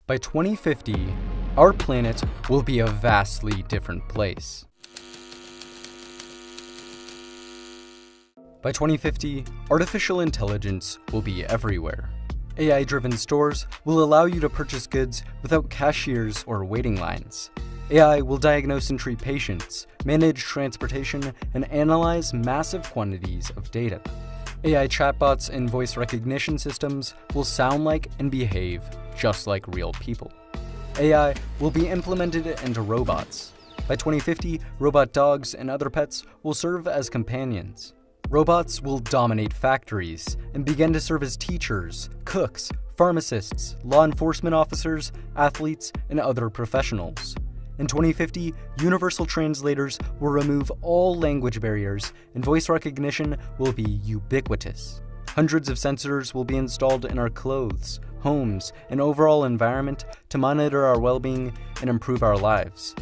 By 2050, our planet will be a vastly different place. By 2050, artificial intelligence will be everywhere. AI-driven stores will allow you to purchase goods without cashiers or waiting lines. AI will diagnose and treat patients, manage transportation, and analyze massive quantities of data. AI chatbots and voice recognition systems will sound like and behave just like real people. AI will be implemented into robots. By 2050, robot dogs and other pets will serve as companions. Robots will dominate factories and begin to serve as teachers, cooks, pharmacists, law enforcement officers, athletes, and other professionals. In 2050, universal translators will remove all language barriers, and voice recognition will be ubiquitous. Hundreds of sensors will be installed in our clothes, homes, and overall environment to monitor our well-being and improve our lives.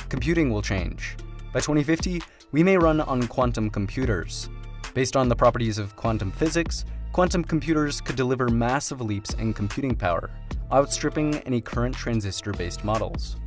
Computing will change. By 2050, we may run on quantum computers. Based on the properties of quantum physics, quantum computers could deliver massive leaps in computing power, outstripping any current transistor-based models.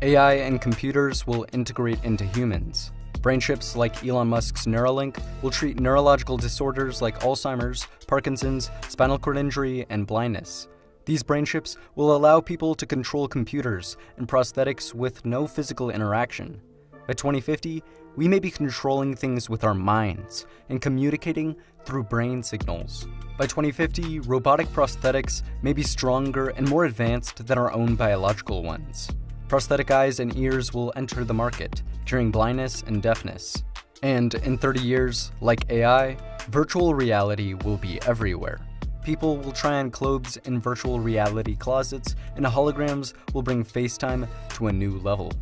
AI and computers will integrate into humans. Brain chips like Elon Musk's Neuralink will treat neurological disorders like Alzheimer's, Parkinson's, spinal cord injury, and blindness. These brain chips will allow people to control computers and prosthetics with no physical interaction. By 2050, we may be controlling things with our minds and communicating through brain signals. By 2050, robotic prosthetics may be stronger and more advanced than our own biological ones. Prosthetic eyes and ears will enter the market, curing blindness and deafness. And in 30 years, like AI, virtual reality will be everywhere. People will try on clothes in virtual reality closets, and holograms will bring FaceTime to a new level.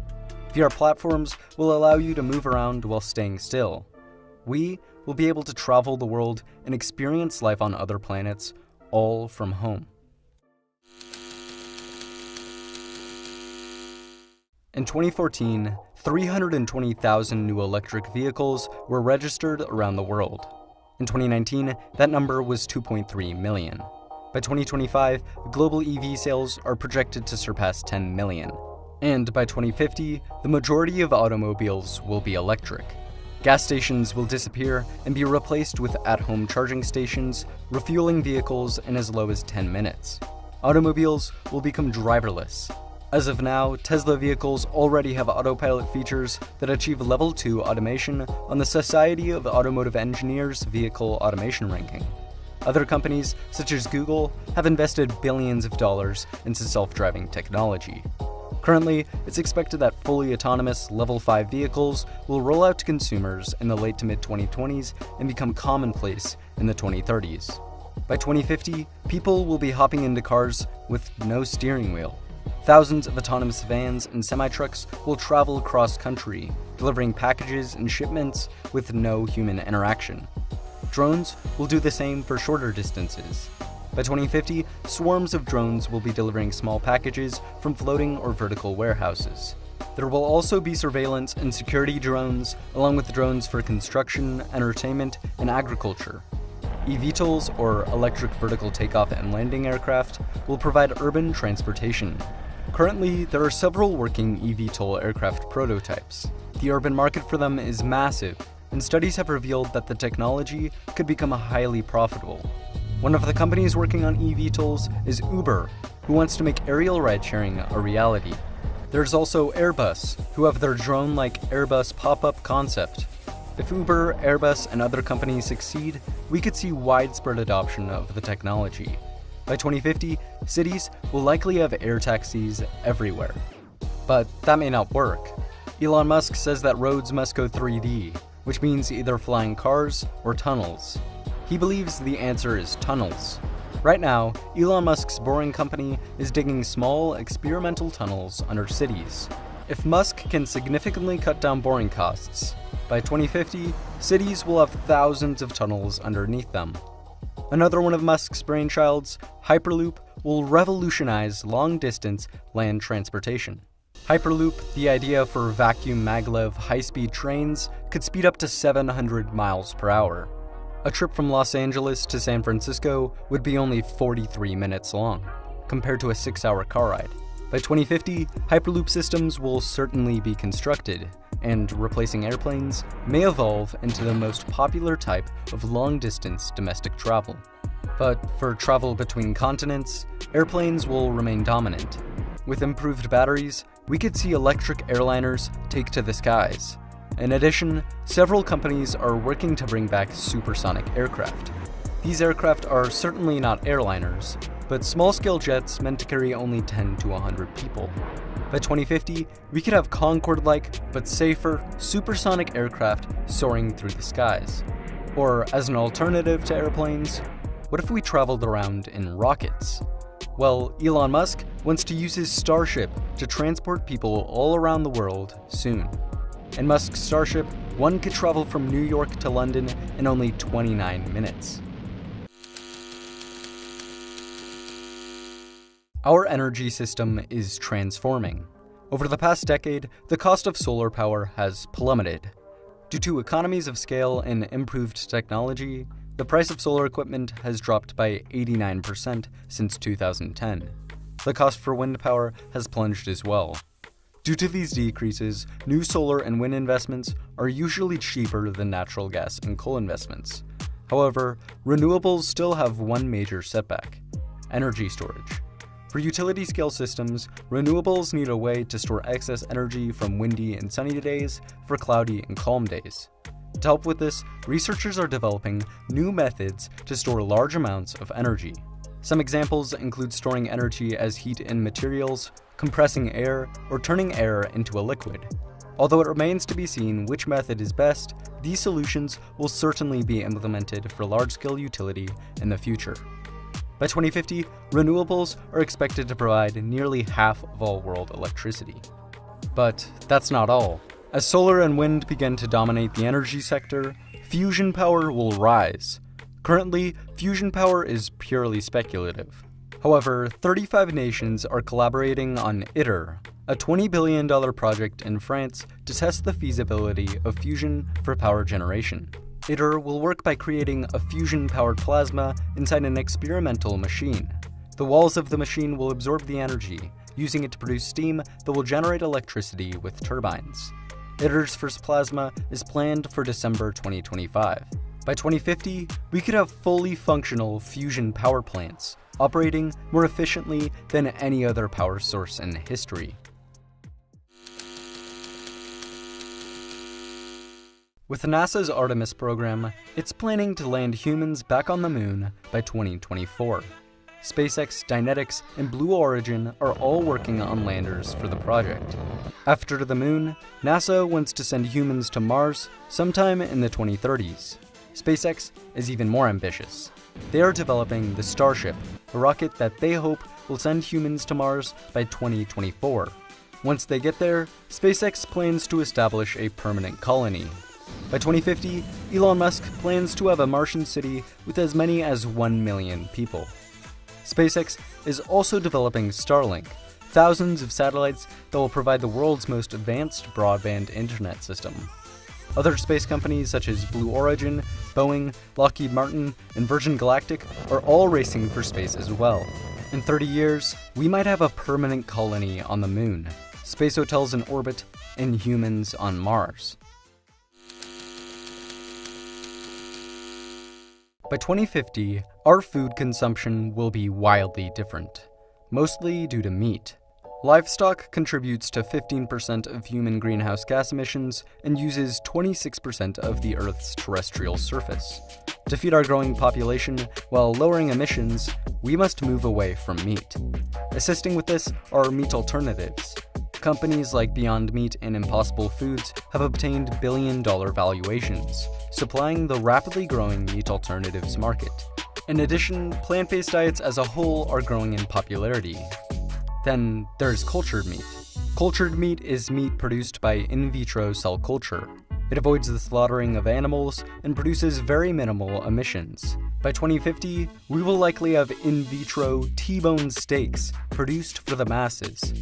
VR platforms will allow you to move around while staying still. We will be able to travel the world and experience life on other planets, all from home. In 2014, 320,000 new electric vehicles were registered around the world. In 2019, that number was 2.3 million. By 2025, global EV sales are projected to surpass 10 million. And by 2050, the majority of automobiles will be electric. Gas stations will disappear and be replaced with at-home charging stations, refueling vehicles in as low as 10 minutes. Automobiles will become driverless. As of now, Tesla vehicles already have autopilot features that achieve level 2 automation on the Society of Automotive Engineers Vehicle Automation Ranking. Other companies, such as Google, have invested billions of dollars into self-driving technology. Currently, it's expected that fully autonomous level 5 vehicles will roll out to consumers in the late to mid-2020s and become commonplace in the 2030s. By 2050, people will be hopping into cars with no steering wheel. Thousands of autonomous vans and semi-trucks will travel across country, delivering packages and shipments with no human interaction. Drones will do the same for shorter distances. By 2050, swarms of drones will be delivering small packages from floating or vertical warehouses. There will also be surveillance and security drones, along with drones for construction, entertainment, and agriculture. evtols, or electric vertical takeoff and landing aircraft, will provide urban transportation. Currently, there are several working eVTOL aircraft prototypes. The urban market for them is massive, and studies have revealed that the technology could become highly profitable. One of the companies working on eVTOLs is Uber, who wants to make aerial ride-sharing a reality. There's also Airbus, who have their drone-like Airbus pop-up concept. If Uber, Airbus, and other companies succeed, we could see widespread adoption of the technology. By 2050, cities will likely have air taxis everywhere. But that may not work. Elon Musk says that roads must go 3D, which means either flying cars or tunnels. He believes the answer is tunnels. Right now, Elon Musk's Boring Company is digging small, experimental tunnels under cities. If Musk can significantly cut down boring costs, by 2050, cities will have thousands of tunnels underneath them. Another one of Musk's brainchilds, Hyperloop, will revolutionize long-distance land transportation. Hyperloop, the idea for vacuum maglev high-speed trains, could speed up to 700 miles per hour. A trip from Los Angeles to San Francisco would be only 43 minutes long, compared to a 6-hour car ride. By 2050, Hyperloop systems will certainly be constructed, and replacing airplanes may evolve into the most popular type of long-distance domestic travel. But for travel between continents, airplanes will remain dominant. With improved batteries, we could see electric airliners take to the skies. In addition, several companies are working to bring back supersonic aircraft. These aircraft are certainly not airliners, but small-scale jets meant to carry only 10 to 100 people. By 2050, we could have Concorde-like, but safer, supersonic aircraft soaring through the skies. Or, as an alternative to airplanes, what if we traveled around in rockets? Well, Elon Musk wants to use his Starship to transport people all around the world soon. In Musk's Starship, one could travel from New York to London in only 29 minutes. Our energy system is transforming. Over the past decade, the cost of solar power has plummeted. Due to economies of scale and improved technology, the price of solar equipment has dropped by 89% since 2010. The cost for wind power has plunged as well. Due to these decreases, new solar and wind investments are usually cheaper than natural gas and coal investments. However, renewables still have one major setback: energy storage. For utility-scale systems, renewables need a way to store excess energy from windy and sunny days for cloudy and calm days. To help with this, researchers are developing new methods to store large amounts of energy. Some examples include storing energy as heat in materials, compressing air, or turning air into a liquid. Although it remains to be seen which method is best, these solutions will certainly be implemented for large-scale utility in the future. By 2050, renewables are expected to provide nearly half of all world electricity. But that's not all. As solar and wind begin to dominate the energy sector, fusion power will rise. Currently, fusion power is purely speculative. However, 35 nations are collaborating on ITER, a $20 billion project in France to test the feasibility of fusion for power generation. ITER will work by creating a fusion-powered plasma inside an experimental machine. The walls of the machine will absorb the energy, using it to produce steam that will generate electricity with turbines. ITER's first plasma is planned for December 2025. By 2050, we could have fully functional fusion power plants, operating more efficiently than any other power source in history. With NASA's Artemis program, it's planning to land humans back on the moon by 2024. SpaceX, Dynetics, and Blue Origin are all working on landers for the project. After the moon, NASA wants to send humans to Mars sometime in the 2030s. SpaceX is even more ambitious. They are developing the Starship, a rocket that they hope will send humans to Mars by 2024. Once they get there, SpaceX plans to establish a permanent colony. By 2050, Elon Musk plans to have a Martian city with as many as 1 million people. SpaceX is also developing Starlink, thousands of satellites that will provide the world's most advanced broadband internet system. Other space companies such as Blue Origin, Boeing, Lockheed Martin, and Virgin Galactic are all racing for space as well. In 30 years, we might have a permanent colony on the moon, space hotels in orbit, and humans on Mars. By 2050, our food consumption will be wildly different, mostly due to meat. Livestock contributes to 15% of human greenhouse gas emissions and uses 26% of the Earth's terrestrial surface. To feed our growing population while lowering emissions, we must move away from meat. Assisting with this are meat alternatives. Companies like Beyond Meat and Impossible Foods have obtained billion-dollar valuations, supplying the rapidly growing meat alternatives market. In addition, plant-based diets as a whole are growing in popularity. Then there's cultured meat. Cultured meat is meat produced by in vitro cell culture. It avoids the slaughtering of animals and produces very minimal emissions. By 2050, we will likely have in vitro T-bone steaks produced for the masses.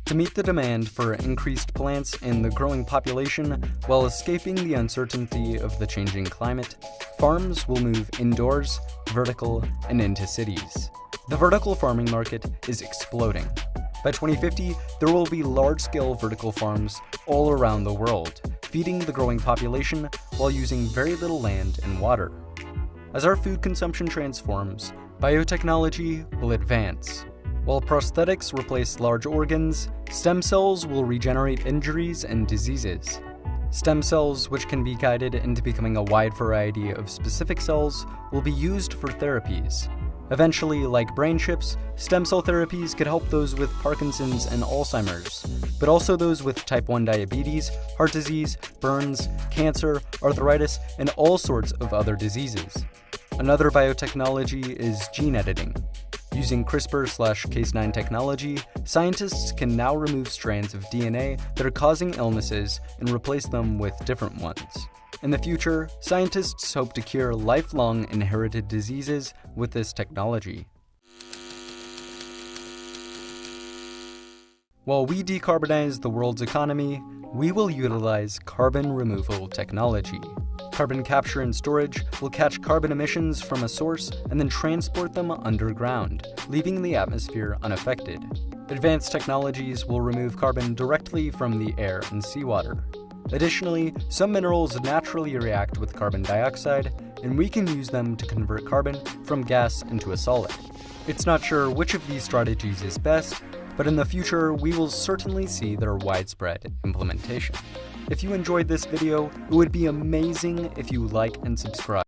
To meet the demand for increased plants in the growing population while escaping the uncertainty of the changing climate, farms will move indoors, vertical, and into cities. The vertical farming market is exploding. By 2050, there will be large-scale vertical farms all around the world, feeding the growing population while using very little land and water. As our food consumption transforms, biotechnology will advance. While prosthetics replace large organs, stem cells will regenerate injuries and diseases. Stem cells, which can be guided into becoming a wide variety of specific cells, will be used for therapies. Eventually, like brain chips, stem cell therapies could help those with Parkinson's and Alzheimer's, but also those with type 1 diabetes, heart disease, burns, cancer, arthritis, and all sorts of other diseases. Another biotechnology is gene editing. Using CRISPR/Cas9 technology, scientists can now remove strands of DNA that are causing illnesses and replace them with different ones. In the future, scientists hope to cure lifelong inherited diseases with this technology. While we decarbonize the world's economy, we will utilize carbon removal technology. Carbon capture and storage will catch carbon emissions from a source and then transport them underground, leaving the atmosphere unaffected. Advanced technologies will remove carbon directly from the air and seawater. Additionally, some minerals naturally react with carbon dioxide, and we can use them to convert carbon from gas into a solid. It's not sure which of these strategies is best, but in the future, we will certainly see their widespread implementation. If you enjoyed this video, it would be amazing if you like and subscribe.